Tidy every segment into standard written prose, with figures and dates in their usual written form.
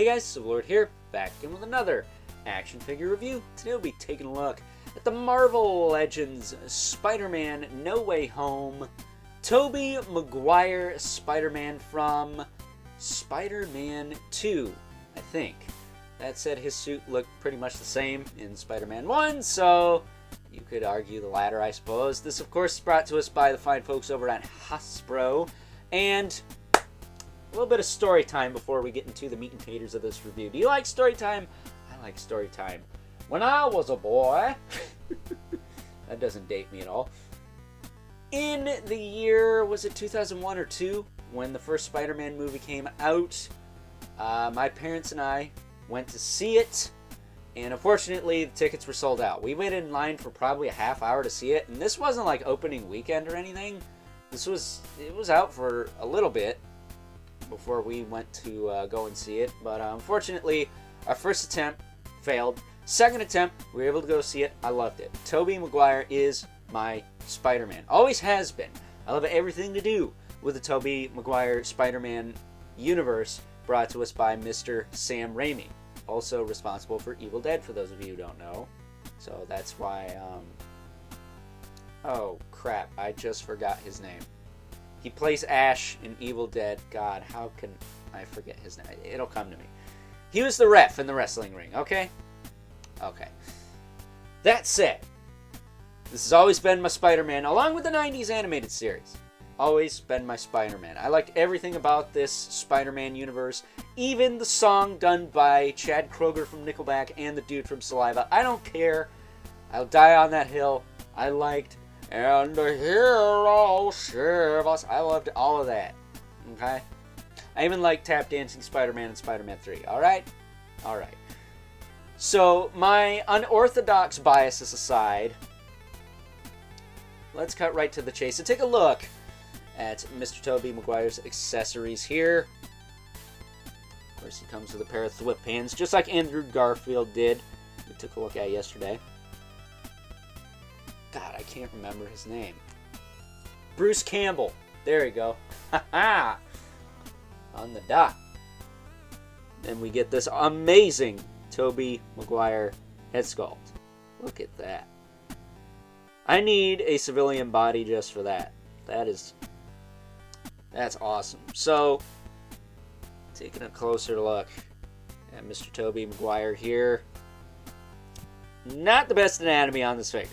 Hey guys, Civilord here, back in with another action figure review. Today we'll be taking a look at the Marvel Legends Spider-Man No Way Home Toby McGuire Spider-Man from Spider-Man 2, I think. That said, his suit looked pretty much the same in Spider-Man 1, so you could argue the latter, I suppose. This, of course, is brought to us by the fine folks over at Hasbro, and a little bit of story time before we get into the meat and taters of this review. Do you like story time? I like story time. When I was a boy, that doesn't date me at all. In the year, was it 2001 or 2, when the first Spider-Man movie came out, my parents and I went to see it, and unfortunately the tickets were sold out. We waited in line for probably a half hour to see it, and this wasn't like opening weekend or anything. It was out for a little bit before we went to go and see it, but unfortunately our first attempt failed. Second attempt, we were able to go see it. I loved it. Toby McGuire is my Spider-Man. Always has been. I love everything to do with the Toby McGuire Spider-Man universe, brought to us by Mr. Sam Raimi, also responsible for Evil Dead, for those of you who don't know. So that's why, oh crap, I just forgot his name. He plays Ash in Evil Dead. God, how can I forget his name? It'll come to me. He was the ref in the wrestling ring, okay? Okay. That said, this has always been my Spider-Man, along with the 90s animated series. Always been my Spider-Man. I liked everything about this Spider-Man universe, even the song done by Chad Kroeger from Nickelback and the dude from Saliva. I don't care. I'll die on that hill. I liked "And the Hero Shivers." I loved all of that. Okay? I even liked Tap Dancing Spider-Man and Spider-Man 3. Alright? Alright. So, my unorthodox biases aside, let's cut right to the chase and take a look at Mr. Toby McGuire's accessories here. Of course, he comes with a pair of thwip hands, just like Andrew Garfield did. We took a look at yesterday. God, I can't remember his name. Bruce Campbell. There you go. Ha-ha! On the dot. And we get this amazing Toby McGuire head sculpt. Look at that. I need a civilian body just for that. That's awesome. So, taking a closer look at Mr. Toby McGuire here. Not the best anatomy on this figure.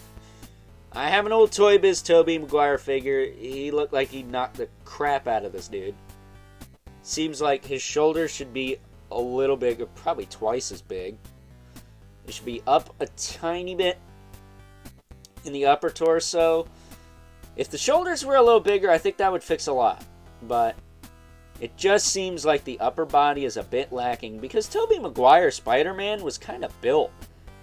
I have an old Toy Biz Toby McGuire figure. He looked like he knocked the crap out of this dude. Seems like his shoulders should be a little bigger, probably twice as big. It should be up a tiny bit in the upper torso. If the shoulders were a little bigger, I think that would fix a lot. But it just seems like the upper body is a bit lacking, because Toby McGuire Spider-Man was kind of built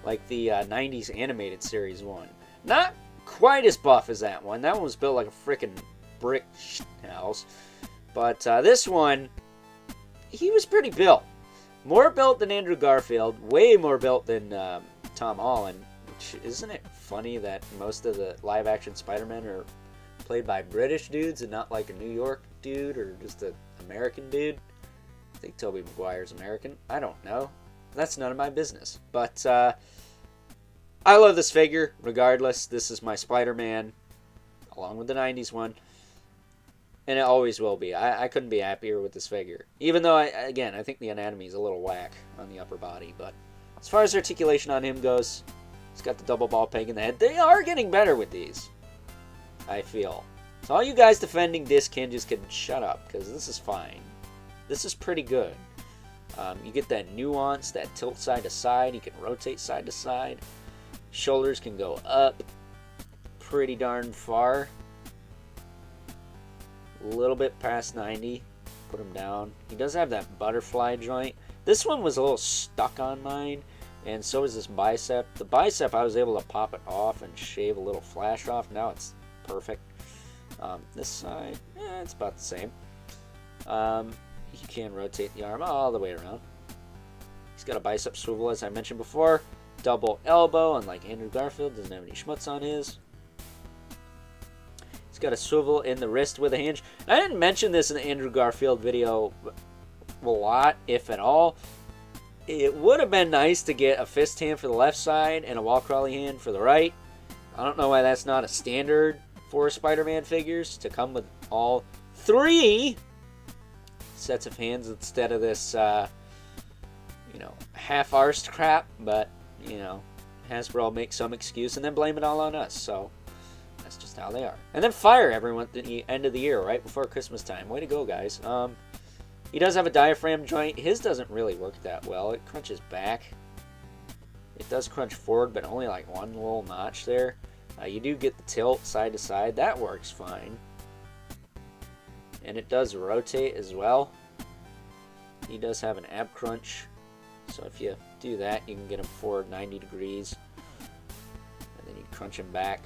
like the 90s animated series one. Not quite as buff as that one. That one was built like a freaking brick house. But this one, he was pretty built. More built than Andrew Garfield. Way more built than Tom Holland. Which, isn't it funny that most of the live-action Spider-Men are played by British dudes and not like a New York dude or just an American dude? I think Toby Maguire's American. I don't know. That's none of my business. But I love this figure, regardless. This is my Spider-Man, along with the 90s one. And it always will be. I couldn't be happier with this figure. Even though, I think the anatomy is a little whack on the upper body. But as far as articulation on him goes, he's got the double ball peg in the head. They are getting better with these, I feel. So all you guys defending disc hinges can shut up, because this is fine. This is pretty good. You get that nuance, that tilt side to side. You can rotate side to side. Shoulders can go up pretty darn far. A little bit past 90. Put him down. He does have that butterfly joint. This one was a little stuck on mine, and so is this bicep. The bicep, I was able to pop it off and shave a little flash off. Now it's perfect. This side, it's about the same. You can rotate the arm all the way around. He's got a bicep swivel, as I mentioned before. Double elbow, unlike Andrew Garfield, doesn't have any schmutz on his. He's got a swivel in the wrist with a hinge. I didn't mention this in the Andrew Garfield video a lot, if at all, It would have been nice to get a fist hand for the left side and a wall crawly hand for the right. I don't know why that's not a standard for Spider-Man figures, to come with all 3 sets of hands instead of this, half-arsed crap. But, Hasbro will make some excuse and then blame it all on us. So that's just how they are. And then fire everyone at the end of the year, right before Christmas time. Way to go, guys. He does have a diaphragm joint. His doesn't really work that well. It crunches back. It does crunch forward, but only like one little notch there. You do get the tilt side to side. That works fine. And it does rotate as well. He does have an ab crunch. So if you do that, you can get him forward 90 degrees. And then you crunch him back.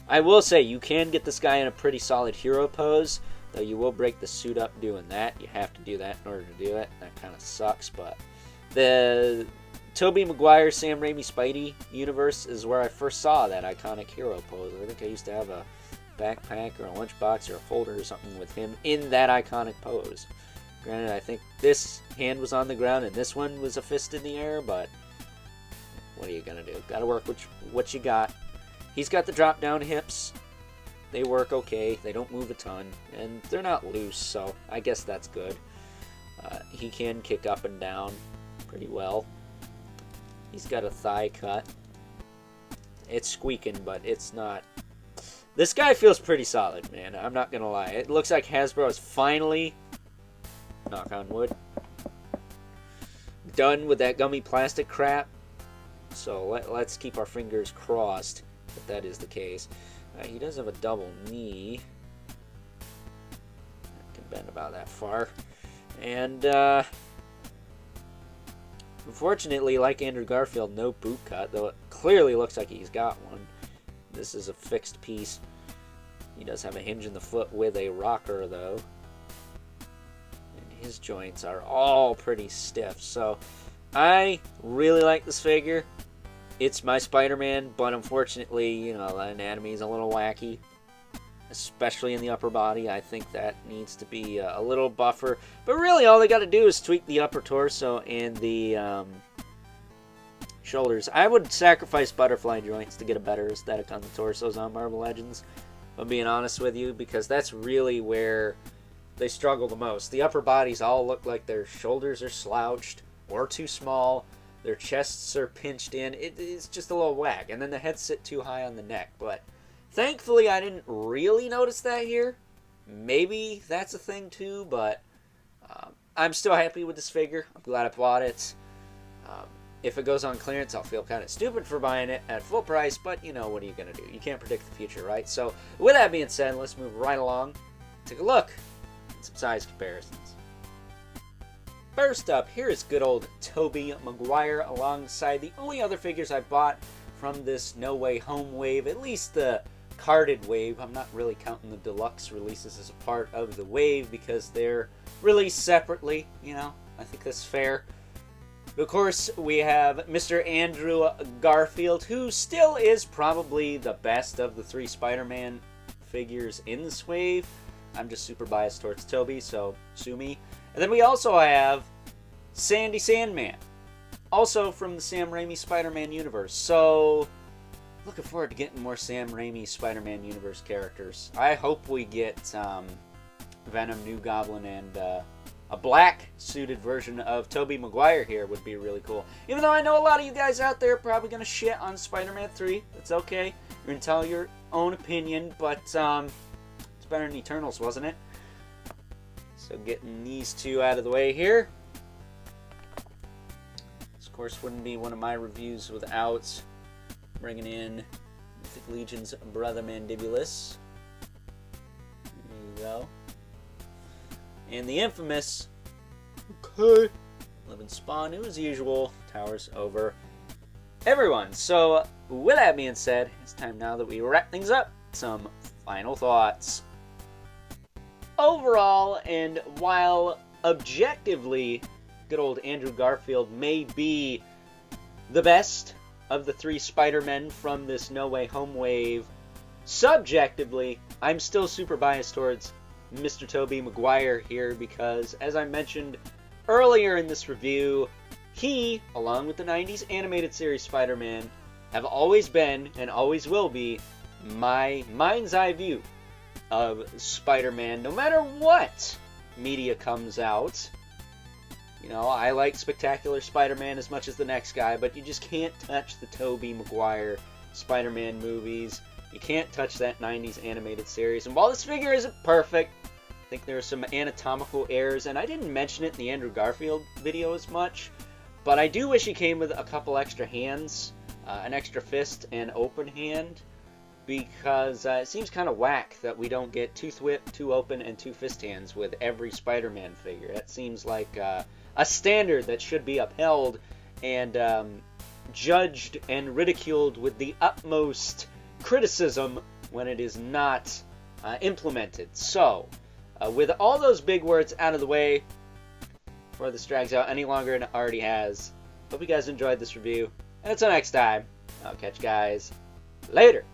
I will say, you can get this guy in a pretty solid hero pose. Though you will break the suit up doing that. You have to do that in order to do it. That kind of sucks, but the Toby McGuire, Sam Raimi Spidey universe is where I first saw that iconic hero pose. I think I used to have a backpack or a lunchbox or a folder or something with him in that iconic pose. Granted, I think this hand was on the ground and this one was a fist in the air, but what are you going to do? Got to work with what you got. He's got the drop down hips. They work okay. They don't move a ton. And they're not loose, so I guess that's good. He can kick up and down pretty well. He's got a thigh cut. It's squeaking, but it's not... This guy feels pretty solid, man. I'm not going to lie. It looks like Hasbro is finally, knock on wood, done with that gummy plastic crap. So let's keep our fingers crossed that that is the case. He does have a double knee. I can bend about that far. And, unfortunately, like Andrew Garfield, no boot cut, though it clearly looks like he's got one. This is a fixed piece. He does have a hinge in the foot with a rocker, though. And his joints are all pretty stiff. So, I really like this figure. It's my Spider-Man, but unfortunately, the anatomy is a little wacky, especially in the upper body. I think that needs to be a little buffer. But really, all they got to do is tweak the upper torso and the shoulders. I would sacrifice butterfly joints to get a better aesthetic on the torsos on Marvel Legends, if I'm being honest with you, because that's really where they struggle the most. The upper bodies all look like their shoulders are slouched or too small. Their chests are pinched in. It's just a little whack. And then the heads sit too high on the neck. But thankfully, I didn't really notice that here. Maybe that's a thing too, but I'm still happy with this figure. I'm glad I bought it. If it goes on clearance, I'll feel kind of stupid for buying it at full price, but what are you going to do? You can't predict the future, right? So with that being said, let's move right along. Take a look at some size comparisons. First up, here is good old Toby McGuire alongside the only other figures I bought from this No Way Home wave, at least the carded wave. I'm not really counting the deluxe releases as a part of the wave because they're released separately, I think that's fair. Of course, we have Mr. Andrew Garfield, who still is probably the best of the 3 Spider-Man figures in this wave. I'm just super biased towards Toby, so sue me. And then we also have Sandy Sandman, also from the Sam Raimi Spider-Man universe. So, looking forward to getting more Sam Raimi Spider-Man universe characters. I hope we get Venom, New Goblin, and a black-suited version of Toby McGuire here would be really cool. Even though I know a lot of you guys out there are probably going to shit on Spider-Man 3. It's okay. You're going to tell your own opinion, but it's better than Eternals, wasn't it? So getting these two out of the way here. This, of course, wouldn't be one of my reviews without bringing in Mythic Legion's Brother Mandibulus. There you go. And the infamous, Living Spawn, who as usual, towers over everyone. So, with that being said, it's time now that we wrap things up. Some final thoughts. Overall, and while objectively good old Andrew Garfield may be the best of the 3 Spider-Men from this No Way Home wave, subjectively, I'm still super biased towards Mr. Toby McGuire here because, as I mentioned earlier in this review, he, along with the 90s animated series Spider-Man, have always been and always will be my mind's eye view of Spider-Man, no matter what media comes out. You know, I like Spectacular Spider-Man as much as the next guy, but you just can't touch the Toby McGuire Spider-Man movies. You can't touch that 90s animated series. And while this figure isn't perfect, I think there are some anatomical errors, and I didn't mention it in the Andrew Garfield video as much, but I do wish he came with a couple extra hands, an extra fist and open hand, because it seems kind of whack that we don't get 2 whip, 2 open, and 2 fist hands with every Spider-Man figure. That seems like a standard that should be upheld and judged and ridiculed with the utmost criticism when it is not implemented. So, with all those big words out of the way, before this drags out any longer than it already has, hope you guys enjoyed this review, and until next time, I'll catch you guys later.